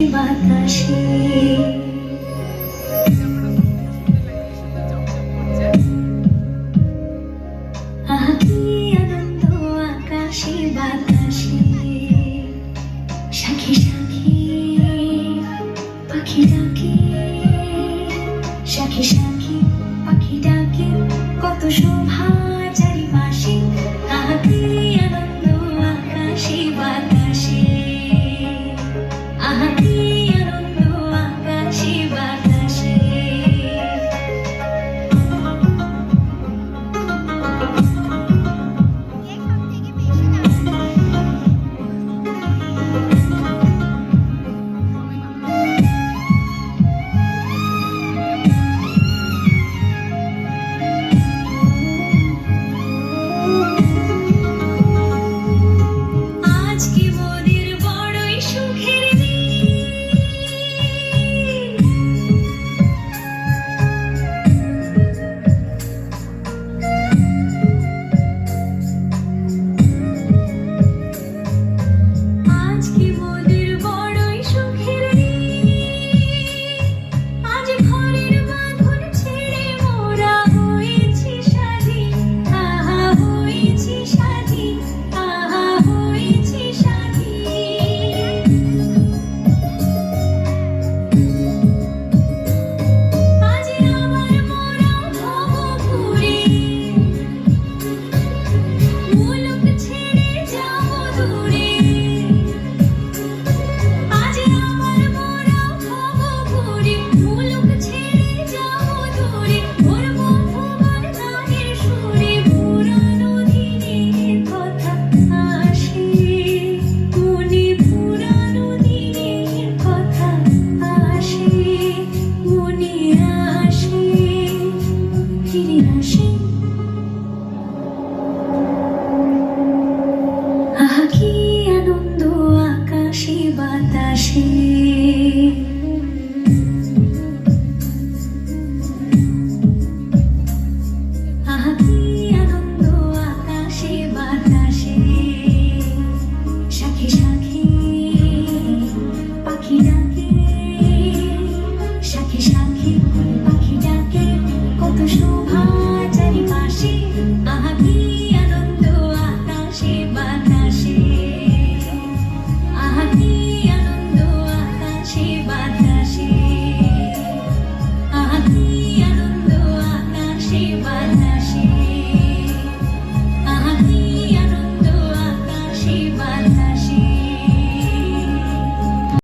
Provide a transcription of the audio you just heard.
বাতাসে আহা কি আনন্দ আকাশে বাতাসে সাখী সাখী পাখি ডাকে সাখী সাখী পাখি ডাকে কত শোভা চারিপাশে আহা কি আনন্দ আকাশে বাতাসে আহা কি আনন্দ আকাশে বাতাসে আজকে মোদের বড়ই সুখের দিন আজকে মোদের বড়ই সুখের দিন আজ ঘরের বাঁধন ছেড়ে মোরা হয়েছি স্বাধীন আহা হয়েছি স্বাধীন আহা হয়েছি স্বাধীন আজ আবার মোরা ভব ঘুরে মুলুক ছেড়ে যাব দূরে আজ আবার মোরা ভব ঘুরে মুলুক ছেড়ে যাব দূরে করব ভুবন গানের সুরে পুরানো দিনের কথা আসে মনে পুরানো দিনের কথা আসে মনে আসে ফিরে আসে আহা কি আনন্দ আকাশে বাতাসে